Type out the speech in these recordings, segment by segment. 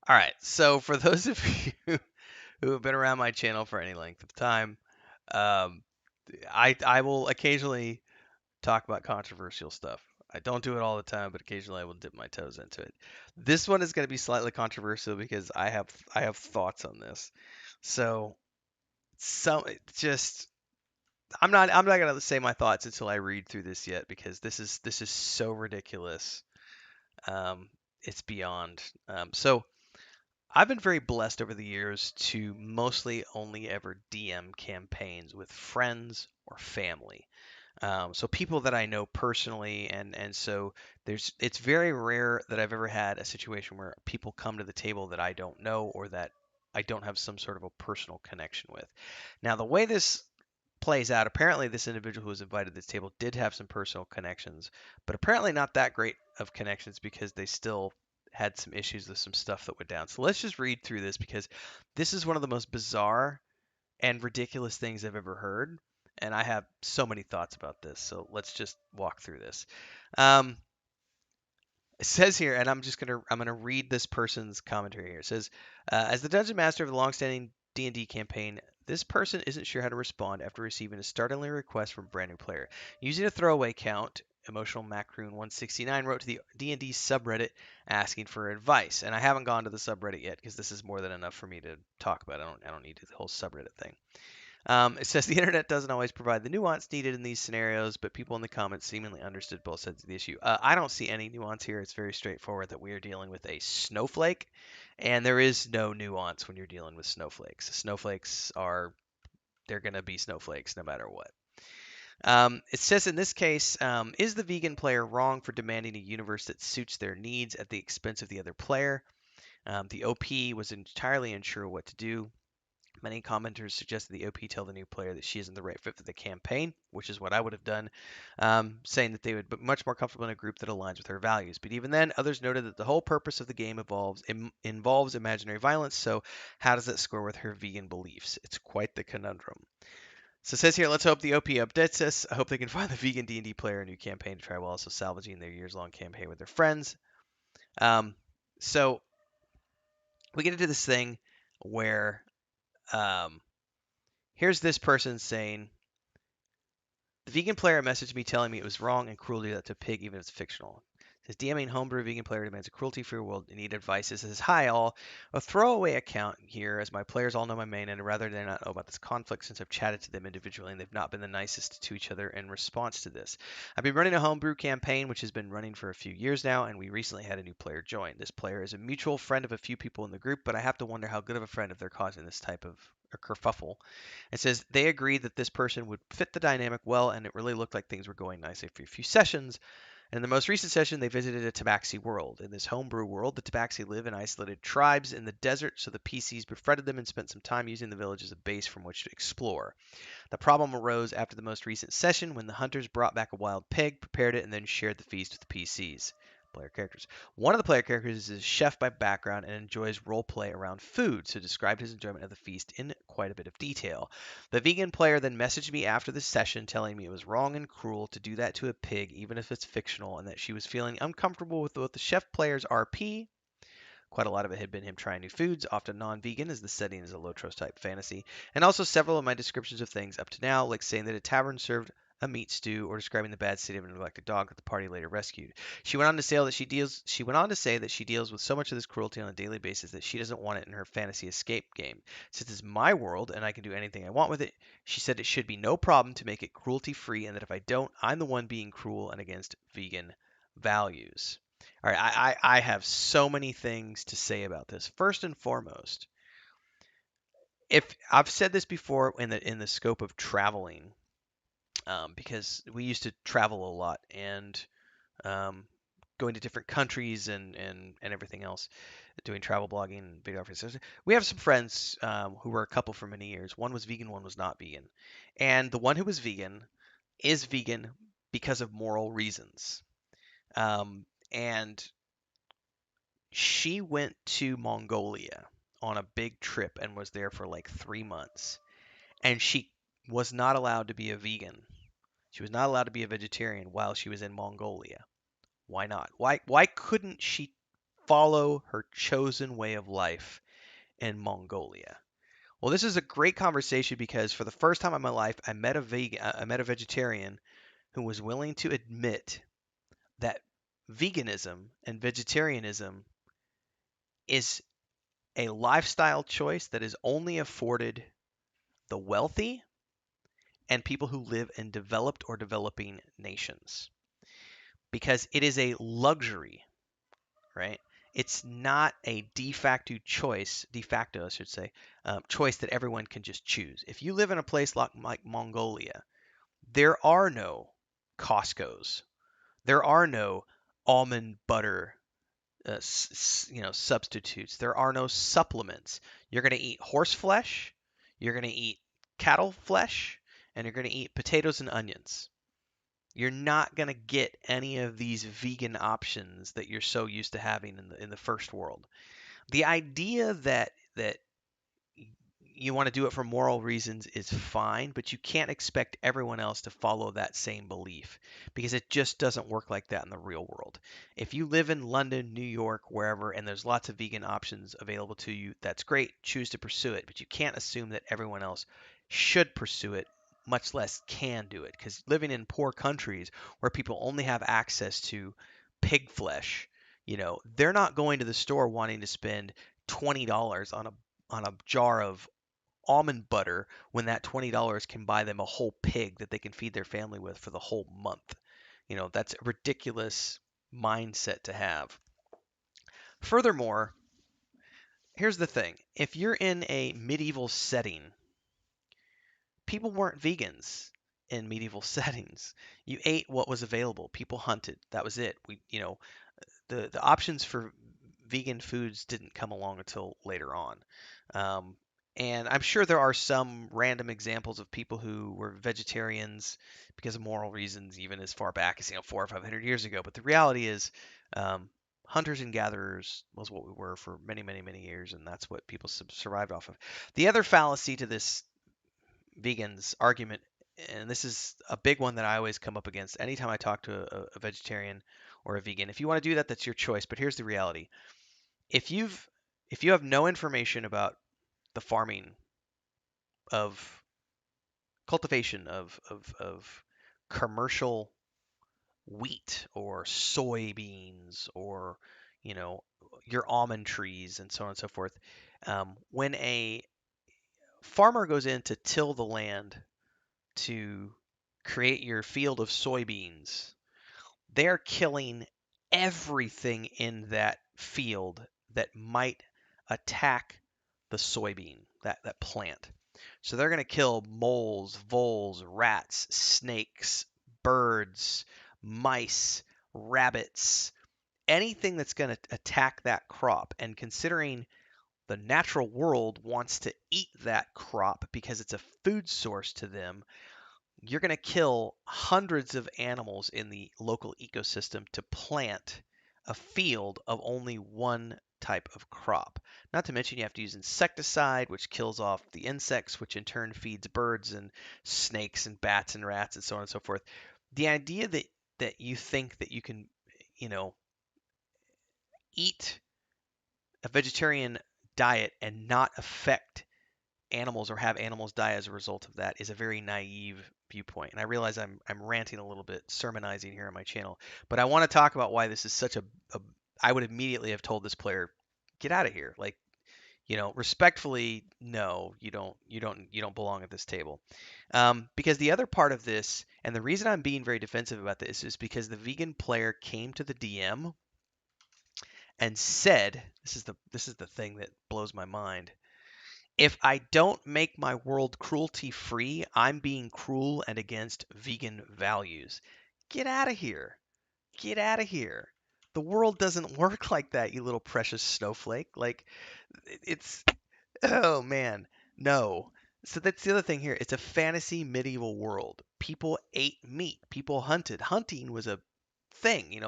All right. So for those of you who have been around my channel for any length of time, um, I will occasionally talk about controversial stuff. I don't do it all the time, but occasionally I will dip my toes into it. This one is going to be slightly controversial because I have thoughts on this. So some just I'm not going to say my thoughts until I read through this yet because this is so ridiculous. Um, it's beyond. So I've been very blessed over the years to mostly only ever DM campaigns with friends or family. So people that I know personally, and so it's very rare that I've ever had a situation where people come to the table that I don't know or that I don't have some sort of a personal connection with. Now, the way this plays out, apparently this individual who was invited to this table did have some personal connections, but apparently not that great of connections because they still had some issues with some stuff that went down. So let's just read through this because this is one of the most bizarre and ridiculous things I've ever heard. And I have so many thoughts about this. So let's just walk through this. Um, it says here, and I'm gonna read this person's commentary here. It says, as the dungeon master of the longstanding D&D campaign, this person isn't sure how to respond after receiving a startling request from a brand new player. Using a throwaway count, Emotional Macaroon 169 wrote to the D&D subreddit asking for advice. And I haven't gone to the subreddit yet because this is more than enough for me to talk about. I don't need the whole subreddit thing. It says the internet doesn't always provide the nuance needed in these scenarios, but people in the comments seemingly understood both sides of the issue. I don't see any nuance here. It's very straightforward that we are dealing with a snowflake, and there is no nuance when you're dealing with snowflakes. Snowflakes are they're gonna be snowflakes no matter what. It says in this case, is the vegan player wrong for demanding a universe that suits their needs at the expense of the other player? The OP was entirely unsure what to do. Many commenters suggested the OP tell the new player that she isn't the right fit for the campaign, which is what I would have done, saying that they would be much more comfortable in a group that aligns with her values. But even then, others noted that the whole purpose of the game involves imaginary violence, so how does that score with her vegan beliefs? It's quite the conundrum. So it says here, let's hope the OP updates this. I hope they can find the vegan D&D player a new campaign to try while also salvaging their years-long campaign with their friends. Um, so we get into this thing where um, here's this person saying, the vegan player messaged me telling me it was wrong and cruel to do that to a pig, even if it's fictional. It says DMing homebrew vegan player demands a cruelty-free world and need advice. It says, hi all, a throwaway account here as my players all know my main and rather than not know about this conflict since I've chatted to them individually and they've not been the nicest to each other in response to this. I've been running a homebrew campaign which has been running for a few years now and we recently had a new player join. This player is a mutual friend of a few people in the group, but I have to wonder how good of a friend if they're causing this type of a kerfuffle. It says they agreed that this person would fit the dynamic well, and it really looked like things were going nicely for a few sessions. And in the most recent session, they visited a tabaxi world. In this homebrew world, the tabaxi live in isolated tribes in the desert, so the PCs befriended them and spent some time using the village as a base from which to explore. The problem arose after the most recent session when the hunters brought back a wild pig, prepared it, and then shared the feast with the PCs. Player characters. One of the player characters is a chef by background and enjoys role play around food, so described his enjoyment of the feast in quite a bit of detail. The vegan player then messaged me after the session telling me it was wrong and cruel to do that to a pig, even if it's fictional, and that she was feeling uncomfortable with both the chef player's RP. Quite a lot of it had been him trying new foods, often non-vegan, as the setting is a low-trust type fantasy, and also several of my descriptions of things up to now, like saying that a tavern served a meat stew or describing the bad state of a neglected dog that the party later rescued. She went on to say that she deals with so much of this cruelty on a daily basis that she doesn't want it in her fantasy escape game. Since it's my world and I can do anything I want with it, she said it should be no problem to make it cruelty free and that if I don't, I'm the one being cruel and against vegan values. All right, I have so many things to say about this. First and foremost, if I've said this before in the scope of traveling, because we used to travel a lot and um, going to different countries and everything else, doing travel blogging and videography. We have some friends who were a couple for many years. One was vegan, one was not vegan, and the one who was vegan is vegan because of moral reasons. And she went to Mongolia on a big trip and was there for like 3 months. And she was not allowed to be a vegan. She was not allowed to be a vegetarian while she was in Mongolia. Why not? Why couldn't she follow her chosen way of life in Mongolia. Well, this is a great conversation because for the first time in my life, I met a vegetarian who was willing to admit that veganism and vegetarianism is a lifestyle choice that is only afforded the wealthy and people who live in developed or developing nations because it is a luxury, right? It's not a de facto, I should say, choice that everyone can just choose. If you live in a place like Mongolia, there are no Costco's, there are no almond butter, substitutes. There are no supplements. You're going to eat horse flesh, you're going to eat cattle flesh, and you're going to eat potatoes and onions. You're not going to get any of these vegan options that you're so used to having in the first world. The idea that you want to do it for moral reasons is fine, but you can't expect everyone else to follow that same belief because it just doesn't work like that in the real world. If you live in London, New York, wherever, and there's lots of vegan options available to you, that's great. Choose to pursue it, but you can't assume that everyone else should pursue it, much less can do it. Because living in poor countries where people only have access to pig flesh, they're not going to the store wanting to spend $20 on a jar of almond butter when that $20 can buy them a whole pig that they can feed their family with for the whole month. That's a ridiculous mindset to have. Furthermore, here's the thing. If you're in a medieval setting, people weren't vegans in medieval settings. You ate what was available. People hunted. That was it. The options for vegan foods didn't come along until later on. Um, and I'm sure there are some random examples of people who were vegetarians because of moral reasons, even as far back as 400 or 500 years ago. But the reality is, um, hunters and gatherers was what we were for many, many, many years, and that's what people survived off of. The other fallacy to this vegans argument, and this is a big one that I always come up against anytime I talk to a vegetarian or a vegan. If you want to do that, that's your choice. But here's the reality: if you've if you have no information about the farming of cultivation of commercial wheat or soybeans or you know your almond trees and so on and so forth, when a farmer goes in to till the land to create your field of soybeans, they're killing everything in that field that might attack the soybean, that plant. So they're going to kill moles, voles, rats, snakes, birds, mice, rabbits, anything that's going to attack that crop. And considering the natural world wants to eat that crop because it's a food source to them, you're going to kill hundreds of animals in the local ecosystem to plant a field of only one type of crop. Not to mention you have to use insecticide, which kills off the insects, which in turn feeds birds and snakes and bats and rats and so on and so forth. The idea that you think that you can, you know, eat a vegetarian diet and not affect animals or have animals die as a result of that is a very naive viewpoint. And I realize I'm ranting a little bit, sermonizing here on my channel, but I want to talk about why this is such a I would immediately have told this player, get out of here. Like, respectfully, no, you don't belong at this table. Because the other part of this, and the reason I'm being very defensive about this, is because the vegan player came to the DM and said, this is the thing that blows my mind. If I don't make my world cruelty free, I'm being cruel and against vegan values. Get out of here. Get out of here. The world doesn't work like that, you little precious snowflake. Like, it's, oh man, no. So that's the other thing here. It's a fantasy medieval world. People ate meat, people hunted. Hunting was a thing,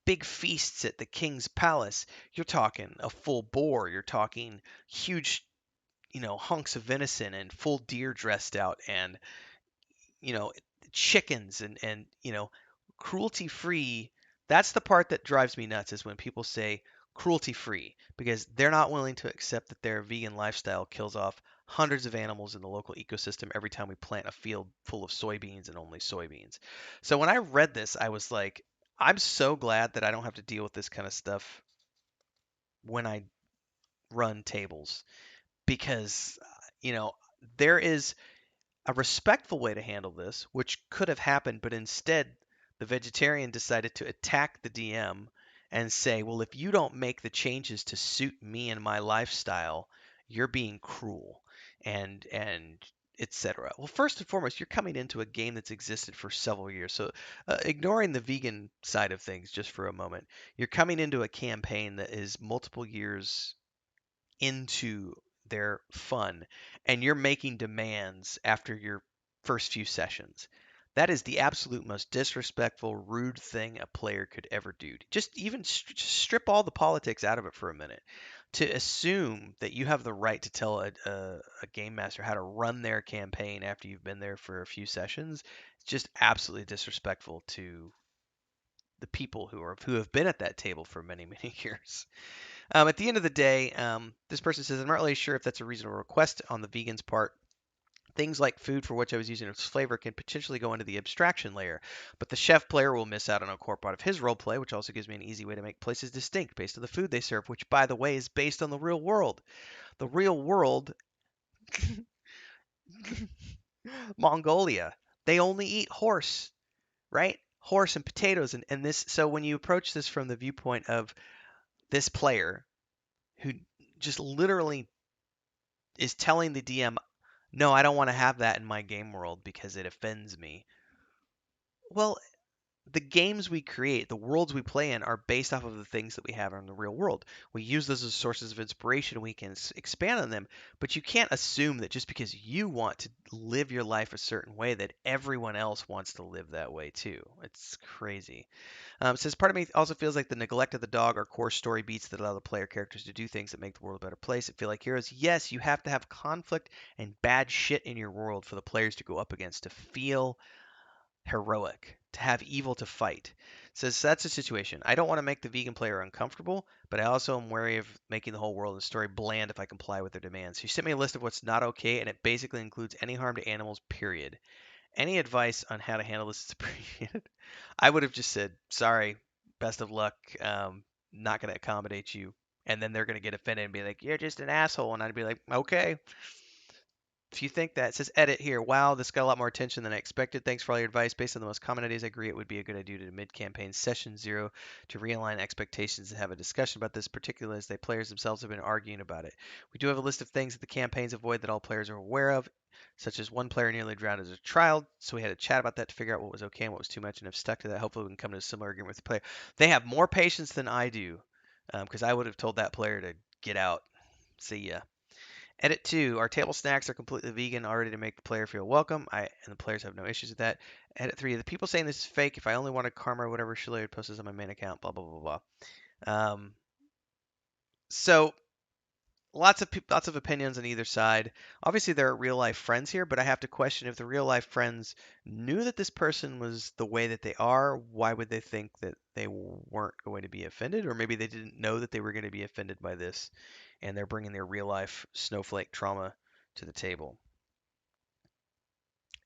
big feasts at the king's palace. You're talking a full boar, you're talking huge hunks of venison and full deer dressed out and, you know, chickens and cruelty free. That's the part that drives me nuts is when people say cruelty free because they're not willing to accept that their vegan lifestyle kills off hundreds of animals in the local ecosystem every time we plant a field full of soybeans and only soybeans. So when I read this, I was like, I'm so glad that I don't have to deal with this kind of stuff when I run tables because, you know, there is a respectful way to handle this, which could have happened, but instead the vegetarian decided to attack the DM and say, "Well, if you don't make the changes to suit me and my lifestyle, you're being cruel," and etc. Well, first and foremost, you're coming into a game that's existed for several years. So, ignoring the vegan side of things just for a moment, you're coming into a campaign that is multiple years into their fun and you're making demands after your first few sessions. That is the absolute most disrespectful, rude thing a player could ever do. Just even strip all the politics out of it for a minute. To assume that you have the right to tell a game master how to run their campaign after you've been there for a few sessions, it's just absolutely disrespectful to the people who have been at that table for many many years. At the end of the day, this person says, I'm not really sure if that's a reasonable request on the vegan's part. Things like food for which I was using its flavor can potentially go into the abstraction layer, but the chef player will miss out on a core part of his role play, which also gives me an easy way to make places distinct based on the food they serve, which, by the way, is based on the real world. The real world, Mongolia, they only eat horse, right? Horse and potatoes, and this. So when you approach this from the viewpoint of this player who just literally is telling the DM, no, I don't want to have that in my game world because it offends me. Well, the games we create, the worlds we play in, are based off of the things that we have in the real world. We use those as sources of inspiration. We can expand on them, but you can't assume that just because you want to live your life a certain way, that everyone else wants to live that way too. It's crazy. It says part of me also feels like the neglect of the dog are core story beats that allow the player characters to do things that make the world a better place. I feel like heroes, yes, you have to have conflict and bad shit in your world for the players to go up against to feel heroic, to have evil to fight. It says that's a situation. I don't want to make the vegan player uncomfortable, but I also am wary of making the whole world and story bland if I comply with their demands. She sent me a list of what's not okay, and it basically includes any harm to animals, period. Any advice on how to handle this is appreciated. I would have just said, sorry, best of luck, not going to accommodate you. And then they're going to get offended and be like, you're just an asshole. And I'd be like, okay, if you think that. It says edit here. Wow, this got a lot more attention than I expected. Thanks for all your advice. Based on the most common ideas, I agree it would be a good idea to mid-campaign session 0 to realign expectations and have a discussion about this, particularly as the players themselves have been arguing about it. We do have a list of things that the campaigns avoid that all players are aware of, such as one player nearly drowned as a child. So we had a chat about that to figure out what was okay and what was too much, and have stuck to that. Hopefully, we can come to a similar agreement with the player. They have more patience than I do, because I would have told that player to get out. See ya. Edit 2. Our table snacks are completely vegan, already to make the player feel welcome. And the players have no issues with that. Edit 3. The people saying this is fake. If I only wanted karma or whatever, surely I would post this on my main account. Blah blah blah blah. So lots of opinions on either side. Obviously, there are real life friends here, but I have to question if the real life friends knew that this person was the way that they are. Why would they think that they weren't going to be offended, or maybe they didn't know that they were going to be offended by this, and they're bringing their real life snowflake trauma to the table.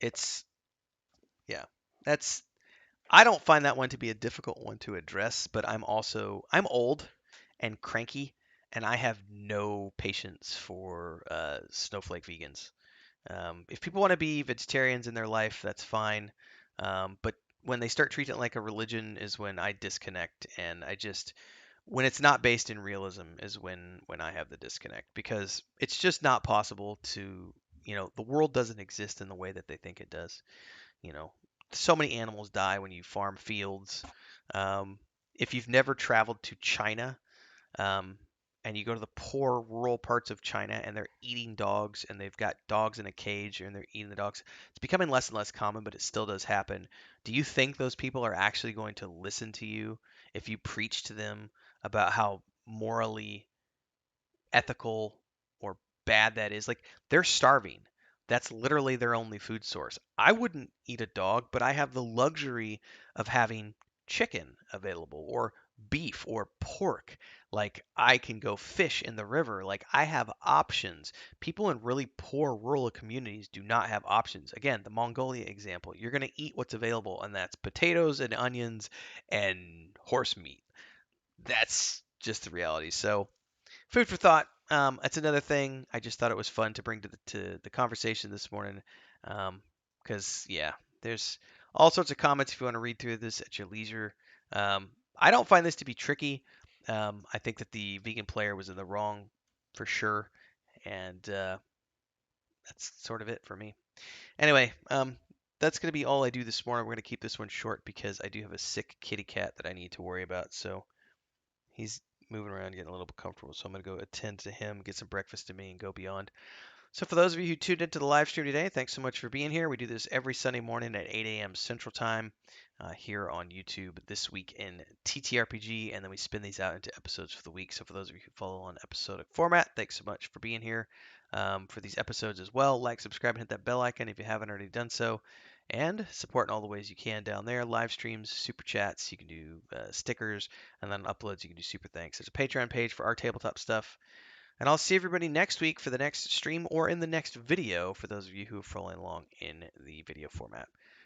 It's yeah, that's I don't find that one to be a difficult one to address, but I'm old and cranky, and I have no patience for snowflake vegans. If people want to be vegetarians in their life, that's fine. But when they start treating it like a religion is when I disconnect, and when it's not based in realism is when I have the disconnect because it's just not possible to, the world doesn't exist in the way that they think it does. You know, so many animals die when you farm fields. Um, if you've never traveled to China, um, and you go to the poor rural parts of China and they're eating dogs and they've got dogs in a cage and they're eating the dogs, it's becoming less and less common, but it still does happen. Do you think those people are actually going to listen to you if you preach to them about how morally ethical or bad that is? Like, they're starving. That's literally their only food source. I wouldn't eat a dog, but I have the luxury of having chicken available or beef or pork. Like I can go fish in the river. Like I have options. People in really poor rural communities do not have options. Again, the Mongolia example, you're going to eat what's available, and that's potatoes and onions and horse meat. That's just the reality. So, food for thought. That's another thing. I just thought it was fun to bring to the conversation this morning. Because, yeah, there's all sorts of comments if you want to read through this at your leisure. I don't find this to be tricky. I think that the vegan player was in the wrong for sure. And that's sort of it for me. Anyway, that's going to be all I do this morning. We're going to keep this one short because I do have a sick kitty cat that I need to worry about. So, he's moving around, getting a little bit comfortable. So I'm going to go attend to him, get some breakfast to me, and go beyond. So for those of you who tuned into the live stream today, thanks so much for being here. We do this every Sunday morning at 8 a.m. Central Time here on YouTube. This week in TTRPG, and then we spin these out into episodes for the week. So for those of you who follow on episodic format, thanks so much for being here for these episodes as well. Like, subscribe, and hit that bell icon if you haven't already done so. And support in all the ways you can down there. Live streams, super chats, you can do stickers, and then uploads, you can do super thanks. There's a Patreon page for our tabletop stuff. And I'll see everybody next week for the next stream or in the next video for those of you who are following along in the video format.